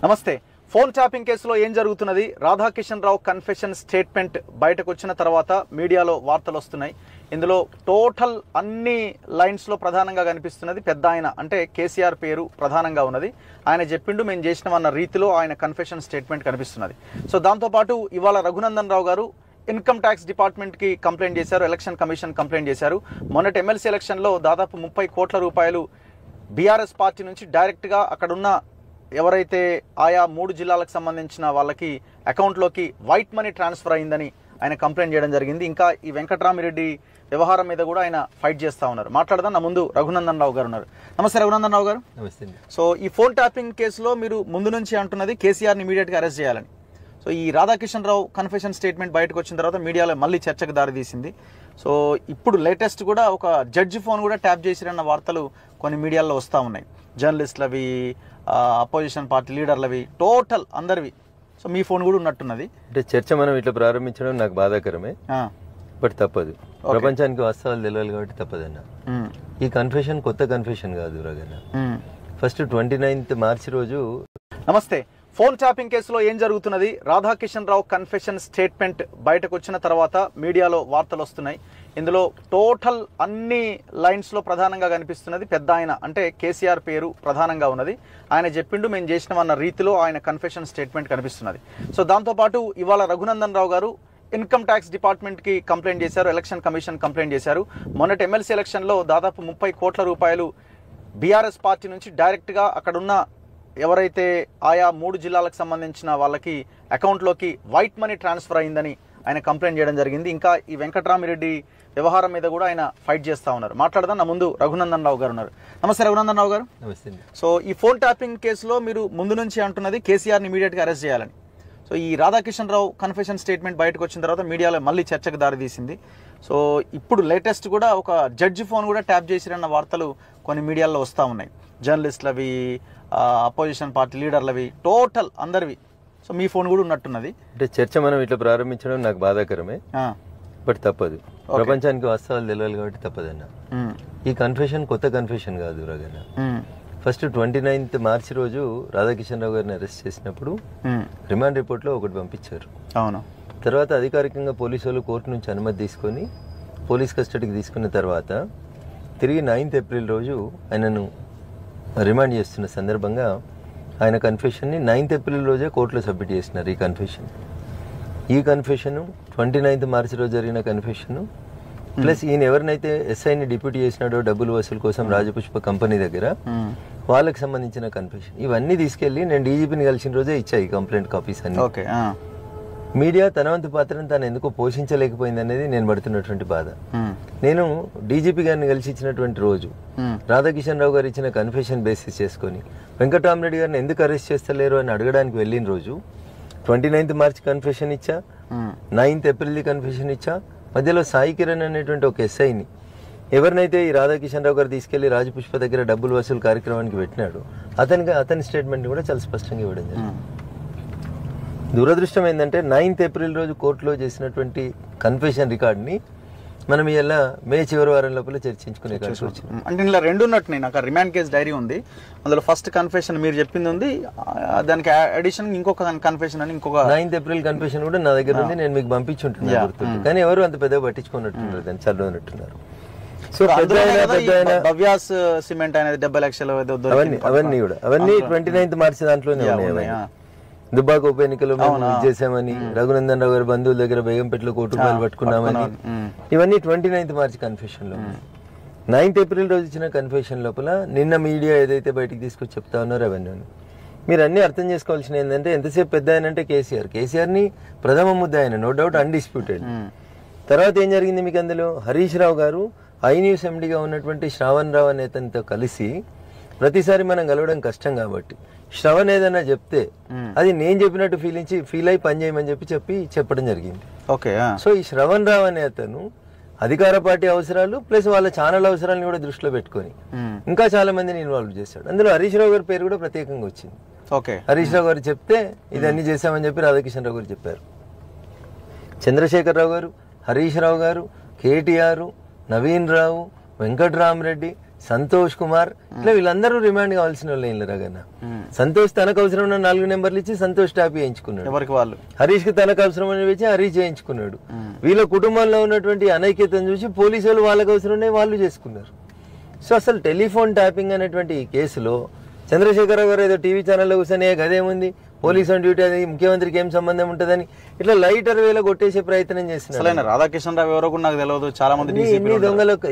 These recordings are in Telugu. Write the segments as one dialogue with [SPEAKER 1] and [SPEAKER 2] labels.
[SPEAKER 1] నమస్తే. ఫోన్ ట్యాపింగ్ కేసులో ఏం జరుగుతున్నది? రాధాకిషన్ రావు కన్ఫెషన్ స్టేట్మెంట్ బయటకు వచ్చిన తర్వాత మీడియాలో వార్తలు వస్తున్నాయి. ఇందులో టోటల్ అన్ని లైన్స్లో ప్రధానంగా కనిపిస్తున్నది పెద్ద ఆయన అంటే కేసీఆర్ పేరు ప్రధానంగా ఉన్నది. ఆయన చెప్పిండు మేము చేసినామన్న రీతిలో ఆయన కన్ఫెషన్ స్టేట్మెంట్ కనిపిస్తున్నది. సో దాంతోపాటు ఇవాళ రఘునందన్ రావు గారు ఇన్కమ్ ట్యాక్స్ డిపార్ట్మెంట్కి కంప్లైంట్ చేశారు, ఎలక్షన్ కమిషన్ కంప్లైంట్ చేశారు. మొన్నటి ఎమ్మెల్సీ ఎలక్షన్లో దాదాపు 30 కోట్ల రూపాయలు బీఆర్ఎస్ పార్టీ నుంచి డైరెక్ట్గా అక్కడున్న ఎవరైతే ఆయా 3 జిల్లాలకు సంబంధించిన వాళ్ళకి అకౌంట్లోకి వైట్ మనీ ట్రాన్స్ఫర్ అయిందని ఆయన కంప్లైంట్ చేయడం జరిగింది. ఇంకా ఈ వెంకట్రామిరెడ్డి వ్యవహారం మీద కూడా ఆయన ఫైట్ చేస్తూ ఉన్నారు. మాట్లాడదాం. నా ముందు రఘునందన్ రావు గారు ఉన్నారు. నమస్తే రఘునందన్ రావు గారు.
[SPEAKER 2] నమస్తే.
[SPEAKER 1] సో ఈ ఫోన్ ట్యాపింగ్ కేసులో మీరు ముందు నుంచి అంటున్నది కేసీఆర్ని ఇమీడియట్గా అరెస్ట్ చేయాలని. సో ఈ రాధాకిషన్ రావు కన్ఫెషన్ స్టేట్మెంట్ బయటకు వచ్చిన తర్వాత మీడియాలో మళ్ళీ చర్చకు దారితీసింది. సో ఇప్పుడు లేటెస్ట్ కూడా ఒక జడ్జి ఫోన్ కూడా ట్యాప్ చేసిరన్న వార్తలు కొన్ని మీడియాలో వస్తూ ఉన్నాయి. జర్నలిస్టులవి, అపోజిషన్ పార్టీ లీడర్లవి, టోటల్ అందరివి. సో మీ ఫోన్ కూడా ఉన్నట్టున్నది.
[SPEAKER 2] అంటే చర్చ మనం ఇట్లా ప్రారంభించడం నాకు బాధాకరమే, బట్ తప్పదు. ప్రపంచానికి వాస్తవాలు తెలియాలి కాబట్టి తప్పదన్న. ఈ కన్ఫెషన్ కొత్త కన్ఫెషన్ కాదు రగన్న. ఫస్ట్ 29th మార్చి రోజు.
[SPEAKER 1] నమస్తే. ఫోన్ ట్యాపింగ్ కేసులో ఏం జరుగుతున్నది? రాధాకిషన్ రావు కన్ఫెషన్ స్టేట్మెంట్ బయటకు వచ్చిన తర్వాత మీడియాలో వార్తలు వస్తున్నాయి. ఇందులో టోటల్ అన్ని లైన్స్లో ప్రధానంగా కనిపిస్తున్నది పెద్ద ఆయన అంటే కేసీఆర్ పేరు ప్రధానంగా ఉన్నది. ఆయన చెప్పిండు మేము చేసినామన్న రీతిలో ఆయన కన్ఫెషన్ స్టేట్మెంట్ కనిపిస్తున్నది. సో దాంతోపాటు ఇవాళ రఘునందన్ రావు గారు ఇన్కమ్ ట్యాక్స్ డిపార్ట్మెంట్కి కంప్లైంట్ చేశారు, ఎలక్షన్ కమిషన్ కంప్లైంట్ చేశారు. మొన్నటి ఎమ్మెల్సీ ఎలక్షన్లో దాదాపు 30 కోట్ల రూపాయలు బీఆర్ఎస్ పార్టీ నుంచి డైరెక్ట్గా అక్కడున్న ఎవరైతే ఆయా 3 జిల్లాలకు సంబంధించిన వాళ్ళకి అకౌంట్లోకి వైట్ మనీ ట్రాన్స్ఫర్ అయిందని ఆయన కంప్లైంట్ చేయడం జరిగింది. ఇంకా ఈ వెంకట్రామిరెడ్డి వ్యవహారం మీద కూడా ఆయన ఫైట్ చేస్తూ ఉన్నారు. మాట్లాడదాం. నా ముందు రఘునందన్ రావు గారు ఉన్నారు. నమస్తే రఘునందన్ రావు గారు.
[SPEAKER 2] నమస్తే.
[SPEAKER 1] సో ఈ ఫోన్ ట్యాపింగ్ కేసులో మీరు ముందు నుంచి అంటున్నది కేసీఆర్ని ఇమీడియట్గా అరెస్ట్ చేయాలని. సో ఈ రాధాకిషన్ రావు కన్ఫెషన్ స్టేట్మెంట్ బయటకు వచ్చిన తర్వాత మీడియాలో మళ్ళీ చర్చకు దారితీసింది. సో ఇప్పుడు లేటెస్ట్ కూడా ఒక జడ్జి ఫోన్ కూడా ట్యాప్ చేసిరన్న వార్తలు కొన్ని మీడియాలో వస్తూ ఉన్నాయి. జర్నలిస్టులవి, అపోజిషన్ పార్టీ లీడర్లవి, టోటల్ అందరివి. సో మీ ఫోన్ కూడా ఉన్నట్టున్నది.
[SPEAKER 2] అంటే చర్చ మనం ఇట్లా ప్రారంభించడం నాకు బాధాకరమే, బట్ తప్పదు. ప్రపంచానికి వాస్తవాలు తెలియాలి కాబట్టి తప్పదన్న. ఈ కన్ఫెషన్ కొత్త కన్ఫెషన్ కాదు రగన్న. ఫస్ట్ 29th మార్చి రోజు రాధాకిషన్ రావు గారిని అరెస్ట్ చేసినప్పుడు రిమాండ్ రిపోర్ట్లో ఒకటి పంపించారు.
[SPEAKER 1] అవును.
[SPEAKER 2] తర్వాత అధికారికంగా పోలీసు వాళ్ళు కోర్టు నుంచి అనుమతి తీసుకొని పోలీస్ కస్టడీకి తీసుకున్న తర్వాత తిరిగి 9th ఏప్రిల్ రోజు ఆయనను రిమాండ్ చేస్తున్న సందర్భంగా ఆయన కన్ఫెషన్ని 9th ఏప్రిల్ రోజే కోర్టులో సబ్మిట్ చేసినారు. ఈ కన్ఫెషను 29th మార్చి రోజు జరిగిన కన్ఫెషను ప్లస్ ఈయన ఎవరినైతే ఎస్ఐని డిప్యూటీ చేసినాడో డబ్బులు వసూలు కోసం రాజపుష్ప కంపెనీ దగ్గర వాళ్ళకి సంబంధించిన కన్ఫెషన్ ఇవన్నీ తీసుకెళ్లి నేను డీజీపీని కలిసిన రోజే ఇచ్చాయి ఈ కంప్లైంట్ కాపీస్ అన్ని. మీడియా తన వంతు పాత్రను తాను ఎందుకు పోషించలేకపోయింది అనేది నేను పడుతున్నటువంటి బాధ. నేను డీజీపీ గారిని కలిసి ఇచ్చినటువంటి రోజు రాధాకిషన్ రావు గారు ఇచ్చిన కన్ఫెషన్ బేసిస్ చేసుకొని వెంకటరామిరెడ్డి గారిని ఎందుకు అరెస్ట్ చేస్తలేరు అని అడగడానికి వెళ్ళిన రోజు 29th మార్చి కన్ఫెషన్ ఇచ్చా, 9th ఏప్రిల్ కన్ఫెషన్ ఇచ్చా. మధ్యలో సాయి కిరణ్ అనేటువంటి ఒక ఎస్ఐని ఎవరినైతే ఈ రాధాకిషన్ రావు గారు తీసుకెళ్లి రాజపుష్ప దగ్గర డబ్బులు వసూలు కార్యక్రమానికి పెట్టినాడు అతని స్టేట్మెంట్ కూడా చాలా స్పష్టంగా ఇవ్వడం జరిగింది. దురదృష్టం ఏంటంటే 9th ఏప్రిల్ రోజు కోర్టులో చేసినటువంటి కన్ఫెషన్ రికార్డ్ని మనం ఇలా మే చివరి వారం లోపల చర్చించుకునే కలిసి వచ్చింది.
[SPEAKER 1] అంటే ఇలా రెండు ఉన్నట్టున్నాయి. నాకు రిమాండ్ కేసు డైరీ ఉంది, అందులో ఫస్ట్ కన్ఫెషన్ మీరు చెప్పింది ఉంది, దానికి అడిషన్ ఇంకొక కన్ఫెషన్ అని ఇంకొక
[SPEAKER 2] 9th ఏప్రిల్ కన్ఫెషన్ కూడా నా దగ్గర ఉంది, నేను మీకు పంపించుంటున్నాను గుర్తుంది. కానీ ఎవరు అంత పెద్దగా పట్టించుకున్నట్టున్నారు, దాన్ని చదవనట్టున్నారు. సో
[SPEAKER 1] భవ్యాస్ సిమెంట్ అనేది 70 లక్షలు
[SPEAKER 2] అవన్నీ 29th మార్చి దాంట్లోనే ఉన్నాయి. దుబ్బాక ఉప ఎన్నికలో మేము చేసామని, రఘునందన్ రావు గారి బంధువుల దగ్గర బేగంపేటలో కోటి రూపాయలు పట్టుకున్నామని, ఇవన్నీ 29th మార్చి కన్ఫెషన్ లో. 9th ఏప్రిల్ రోజు ఇచ్చిన కన్ఫెషన్ లోపల నిన్న మీడియా ఏదైతే బయటికి తీసుకొచ్చి చెప్తా ఉన్నారో అవన్నీ మీరు అన్ని అర్థం చేసుకోవాల్సిన ఏంటంటే ఎంతసేపు పెద్ద ఆయన అంటే కేసీఆర్ని ప్రథమ ముద్ద ఆయన, నో డౌట్, అన్డిస్ప్యూటెడ్. తర్వాత ఏం జరిగింది మీకు అందులో? హరీష్ రావు గారు ఐన్యూస్ ఎండీగా ఉన్నటువంటి శ్రావణ్ రావు అనే అతనితో కలిసి ప్రతిసారి మనం కలవడం కష్టం కాబట్టి శ్రవణ్ ఏదన్నా చెప్తే అది నేను చెప్పినట్టు ఫీల్ అయి పని చేయమని చెప్పడం జరిగింది.
[SPEAKER 1] ఓకే.
[SPEAKER 2] సో ఈ శ్రవణ్ రావు అనే అతను అధికార పార్టీ అవసరాలు ప్లస్ వాళ్ళ ఛానల్ అవసరాలను కూడా దృష్టిలో పెట్టుకొని ఇంకా చాలా మందిని ఇన్వాల్వ్ చేశాడు. అందులో హరీష్ రావు గారి పేరు కూడా ప్రత్యేకంగా వచ్చింది.
[SPEAKER 1] ఓకే.
[SPEAKER 2] హరీష్ రావు గారు చెప్తే ఇదన్నీ చేశామని చెప్పి రాధాకిషన్ రావు గారు చెప్పారు. చంద్రశేఖర్ రావు గారు, హరీష్ రావు గారు, కేటీఆర్, నవీన్ రావు, వెంకట్రామరెడ్డి సంతోష్ కుమార్ ఇట్లా వీళ్ళందరూ రిమాండ్ కావాల్సిన వాళ్ళు ఏం రగన్న. సంతోష్ తనకు అవసరం ఉన్న 4 నెంబర్లు ఇచ్చి సంతోష్ టాప్ చేయించుకున్నాడు.
[SPEAKER 1] ఎవరికి వాళ్ళు
[SPEAKER 2] హరీష్ కి తనకు అవసరం అని వచ్చి హరీష్ చేయించుకున్నాడు. వీళ్ళ కుటుంబంలో ఉన్నటువంటి అనైక్యతను చూసి పోలీసు వాళ్ళు వాళ్ళకి అవసరం ఉన్నాయి వాళ్ళు చేసుకున్నారు. సో అసలు టెలిఫోన్ ట్యాపింగ్ అనేటువంటి కేసులో చంద్రశేఖరరావు గారు ఏదో టీవీ ఛానల్లో కూర్చొని గదేముంది పోలీస్ ఆన్ డ్యూటీ అది ముఖ్యమంత్రికి ఏం సంబంధం ఉంటుందని ఇట్లా లైటర్ వేలో కొట్టేసే ప్రయత్నం చేస్తున్నారు.
[SPEAKER 1] రాధాకిషన్ రావు ఎవరో నాకు తెలియదు, చాలా మంది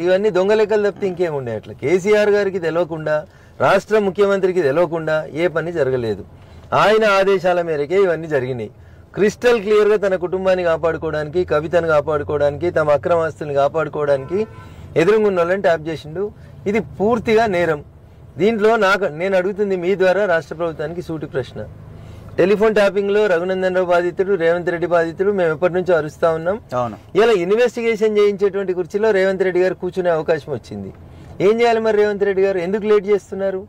[SPEAKER 2] ఇవన్నీ దొంగ లెక్కలు తప్పితే ఇంకేముండే. అట్లా కేసీఆర్ గారికి తెలియకుండా రాష్ట్ర ముఖ్యమంత్రికి తెలియకుండా ఏ పని జరగలేదు. ఆయన ఆదేశాల మేరకే ఇవన్నీ జరిగినాయి. క్రిస్టల్ క్లియర్ గా తన కుటుంబాన్ని కాపాడుకోవడానికి, కవితను కాపాడుకోవడానికి, తమ అక్రమాస్తుల్ని కాపాడుకోవడానికి ఎదురుగున్న వాళ్ళని ట్యాప్ చేసిండు. ఇది పూర్తిగా నేరం. దీంట్లో నేను అడుగుతుంది మీ ద్వారా రాష్ట్ర ప్రభుత్వానికి సూటి ప్రశ్న. టెలిఫోన్ ట్యాపింగ్ లో రఘునందన్ రావు బాధితుడు, రేవంత్ రెడ్డి బాధితుడు, మేము ఎప్పటి నుంచో అరుస్తా ఉన్నాం. ఇలా ఇన్వెస్టిగేషన్ చేయించేటువంటి కుర్చీలో రేవంత్ రెడ్డి గారు కూర్చునే అవకాశం వచ్చింది. ఏం చేయాలి మరి రేవంత్ రెడ్డి గారు? ఎందుకు లేట్ చేస్తున్నారు?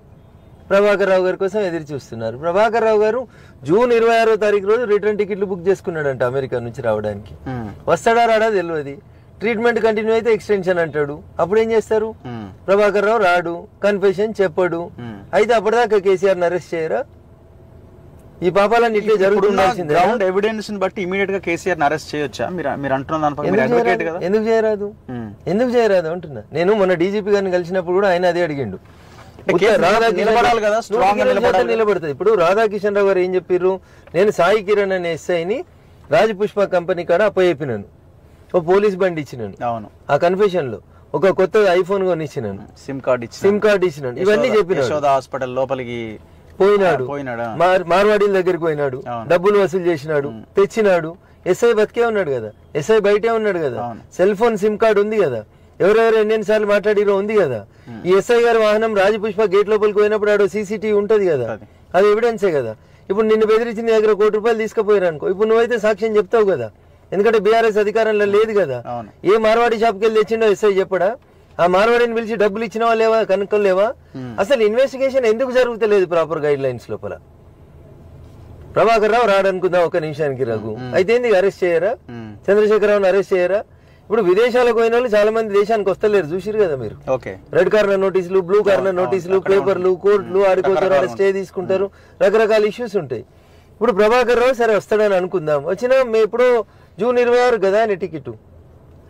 [SPEAKER 2] ప్రభాకర్ రావు గారి కోసం ఎదురు చూస్తున్నారు. ప్రభాకర్ రావు గారు జూన్ 26వ తారీఖు రోజు రిటర్న్ టికెట్లు బుక్ చేసుకున్నాడంట అమెరికా నుంచి రావడానికి. వస్తాడా రాడా తెలియదు. ట్రీట్మెంట్ కంటిన్యూ అయితే ఎక్స్టెన్షన్ అంటాడు. అప్పుడు ఏం చేస్తారు? ప్రభాకర్ రావు రాడు, కన్ఫెషన్ చెప్పడు. అయితే అప్పటిదాకా కేసీఆర్ అరెస్ట్ చేయరా? ఈ పాపాలన్నీ ఇట్లే జరుగుతుండాల్సిందే.
[SPEAKER 1] గ్రౌండ్ ఎవిడెన్స్ బట్టి ఇమీడియట్ గా కేసీఆర్ అరెస్ట్ చేయొచ్చా? మీరు అంటున్న
[SPEAKER 2] ఎందుకు చేయరాదు? ఎందుకు చేయరాదు అంటున్నా. నేను మొన్న డీజీపీ గారిని కలిసినప్పుడు కూడా ఆయన అదే అడిగిండు. నిలబడుతుంది. ఇప్పుడు రాధాకిషన్ రావు గారు ఏం చెప్పారు? నేను సాయి కిరణ్ అనే ఎస్ఐని రాజపుష్ప కంపెనీ కాడ అప్పచెప్పినాను, ఓ పోలీస్ బండి ఇచ్చినాను. అవును, ఆ కన్ఫెషన్ లో ఒక కొత్త ఐఫోన్ కొని ఇచ్చినాను, సిమ్ కార్డ్ ఇచ్చినాను, ఇవన్నీ చెప్పినాను.
[SPEAKER 1] హాస్పిటల్ లోపలికి
[SPEAKER 2] పోయినాడు, మార్వాడీల దగ్గరికి పోయినాడు, డబ్బులు వసూలు చేసినాడు, తెచ్చినాడు. ఎస్ఐ బతికే ఉన్నాడు కదా, ఎస్ఐ బయటే ఉన్నాడు కదా, సెల్ ఫోన్ సిమ్ కార్డు ఉంది కదా, ఎవరెవరు ఎన్నిసార్లు మాట్లాడిరో ఉంది కదా. ఈ ఎస్ఐ గారి వాహనం రాజపుష్ప గేట్ లోపలికి పోయినప్పుడు ఆడో సీసీటీవీ ఉంటది కదా, అది ఎవిడెన్సే కదా. ఇప్పుడు నిన్ను బెదిరించి నీ దగ్గర ₹1 కోటి తీసుకుపోయారు అనుకో, ఇప్పుడు నువ్వైతే సాక్ష్యం చెప్తావు కదా, ఎందుకంటే బీఆర్ఎస్ అధికారంలో లేదు కదా. ఏ మార్వాడి షాప్కి వెళ్ళి తెచ్చిండో ఎస్ఐ చెప్పడా? ఆ మార్వాడిని పిలిచి డబ్బులు ఇచ్చినవా లేవా కనుక్కోలేవా? అసలు ఇన్వెస్టిగేషన్ ఎందుకు జరుగుతలేదు ప్రాపర్ గైడ్ లైన్స్ లోపల? ప్రభాకర్ రావు రాడనుకుందాం ఒక నిమిషానికి రఘు, అయితే ఎందుకు అరెస్ట్ చేయరా? చంద్రశేఖరరావుని అరెస్ట్ చేయరా? ఇప్పుడు విదేశాలకు పోయిన వాళ్ళు చాలా మంది దేశానికి వస్తలేరు, చూసిరు కదా మీరు. రెడ్ కార్నర్ నోటీసులు, బ్లూ కార్నర్ నోటీసులు, పేపర్లు, కోర్టులు, ఆడుకోతారు, స్టే తీసుకుంటారు, రకరకాల ఇష్యూస్ ఉంటాయి. ఇప్పుడు ప్రభాకర్ రావు సరే వస్తాడని అనుకుందాం, వచ్చినా ఎప్పుడో జూన్ 26 కదా అని టికెట్,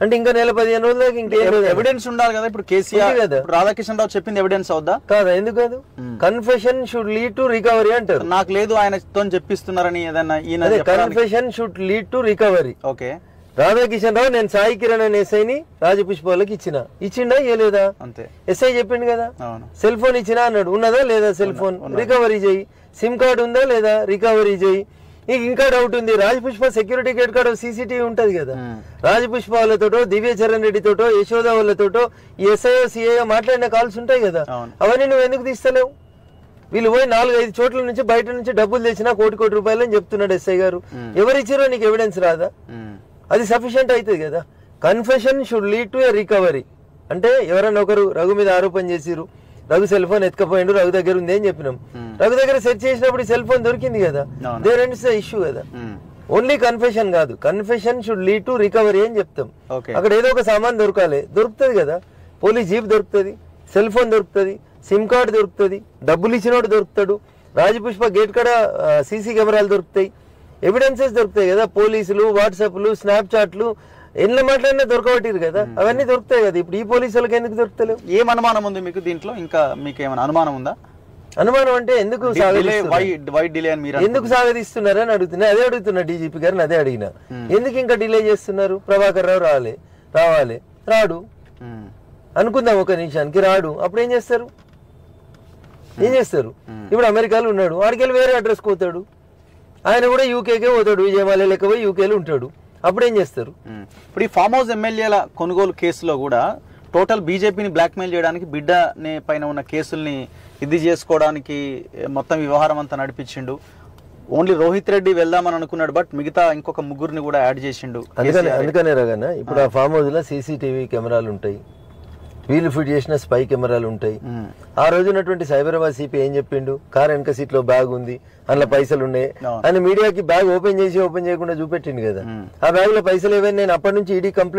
[SPEAKER 2] అంటే ఇంకా నెల 15 రోజుల దాకా ఇంకేం
[SPEAKER 1] ఎవిడెన్స్ ఉండాలి కదా. ఇప్పుడు కేసీఆర్ కదా రాధాకిషన్ రావు చెప్పింది ఎవిడెన్స్ అవుదా
[SPEAKER 2] కాదా? ఎందుకు కాదు? Confession should lead to recovery అంటారు.
[SPEAKER 1] నాకు లేదు ఆయనతో చెప్పిస్తున్నారని ఏదన్నా.
[SPEAKER 2] Confession should lead to recovery. Okay, Radhakishan Rao నేను సాయి కిరణ్ అనే ఎస్ఐని రాజపుష్పాలకి ఇచ్చిండా ఇవ్వలేదా? అంతే, ఎస్ఐ చెప్పిండు కదా. సెల్ ఫోన్ ఇచ్చినా అన్నాడు, ఉన్నదా లేదా? సెల్ ఫోన్ రికవరీ చేయి. సిమ్ కార్డు ఉందా లేదా? రికవరీ చేయి. ఇంకా డౌట్ ఉంది, రాజపుష్ప సెక్యూరిటీ గేట్ కాడ సీసీటీవీ ఉంటది కదా, రాజపుష్ప వాళ్ళతోటో, దివ్యచరణ్ రెడ్డి తోటో, యశోద వాళ్ళతోటో, ఎస్ఐఓ సిఐఓ మాట్లాడిన కాల్స్ ఉంటాయి కదా, అవన్నీ నువ్వు ఎందుకు తీస్తలేవు? వీళ్ళు పోయి 4-5 చోట్ల నుంచి బయట నుంచి డబ్బులు తెచ్చినా ₹1 కోటి అని చెప్తున్నాడు ఎస్ఐ గారు. ఎవరిచ్చిరో నీకు ఎవిడెన్స్ రాదా? అది సఫిషియెంట్ అవుతుంది కదా. Confession should lead to a recovery. అంటే ఎవరన్నా ఒకరు రఘు మీద ఆరోపణ చేసిరు, రఘు సెల్ ఫోన్ ఎత్తుకపోయిండు, రఘు దగ్గర ఉంది అని చెప్పినాం, రఘు దగ్గర సెర్చ్ చేసినప్పుడు సెల్ ఫోన్ దొరికింది కదా, దేర్ ఎండ్స్ ద ఇష్యూ కదా. ఓన్లీ కన్ఫెషన్ కాదు, confession should lead to recovery అని చెప్తాం. అక్కడ ఏదో ఒక సామాన్ దొరుకుతుంది కదా, పోలీస్ జీప్ దొరుకుతుంది, సెల్ ఫోన్ దొరుకుతుంది, సిమ్ కార్డు దొరుకుతుంది, డబ్బులు ఇచ్చినోడు దొరుకుతాడు, రాజపుష్ప గేట్ కాడ సీసీ కెమెరాలు దొరుకుతాయి, ఎవిడెన్సెస్ దొరుకుతాయి కదా, పోలీసులు, వాట్సాప్లు, స్నాప్చాట్లు, ఎన్ని మాట్లాడినా దొరకబట్టిరు కదా, అవన్నీ దొరుకుతాయి కదా. ఇప్పుడు ఈ పోలీసులకు ఎందుకు దొరుకుతలేవు?
[SPEAKER 1] ఏం అనుమానం ఉంది మీకు దీంట్లో? ఇంకా మీకు ఏమైనా అనుమానం ఉందా?
[SPEAKER 2] అనుమానం అంటే ఎందుకు సాగదీస్తున్నారు అని అడుగుతున్నా. అదే అడుగుతున్నా డీజీపీ గారిని, అదే అడిగినా. ఎందుకు ఇంకా డిలే చేస్తున్నారు? ప్రభాకర్ రావు రావాలి, రాడు అనుకుందాం ఒక నిమిషానికి, రాడు. అప్పుడు ఏం చేస్తారు? ఇప్పుడు అమెరికాలో ఉన్నాడు, వాడికి వెళ్ళి వేరే అడ్రస్ పోతాడు. ఆయన కూడా యూకేకే పోతాడు, విజయమాల లెక్క పోయి యూకేలో ఉంటాడు. అప్పుడు ఏం చేస్తారు?
[SPEAKER 1] ఇప్పుడు ఈ ఫామ్ హౌస్ ఎమ్మెల్యేల కొనుగోలు కేసులో కూడా టోటల్ బీజేపీని బ్లాక్మెయిల్ చేయడానికి, బిడ్డ పైన ఉన్న కేసుల్ని ఇది చేసుకోవడానికి మొత్తం వ్యవహారం అంతా నడిపించిండు. ఓన్లీ రోహిత్ రెడ్డి వెళ్దామని అనుకున్నాడు, బట్ మిగతా ఇంకొక 3 కూడా యాడ్ చేసిండు.
[SPEAKER 2] అందుకనే రగన్నా ఇప్పుడు ఆ ఫామ్ హౌస్ లో సీసీటీవీ కెమెరాలు ఉంటాయి, వీళ్ళు ఫిట్ చేసిన స్పై కెమెరాలు ఉంటాయి. ఆ రోజు ఉన్నటువంటి సైబరాబాద్ సిపి ఏం చెప్పిండు? కార్ వెనక సీట్ లో బ్యాగ్ ఉంది, అందులో పైసలు ఉన్నాయి అని మీడియాకి బ్యాగ్ ఓపెన్ చేయకుండా చూపెట్టిండు కదా. ఆ బ్యాగ్ లో పైసలు ఏవైనా నేను అప్పటి నుంచి ఈడీ కంప్లైంట్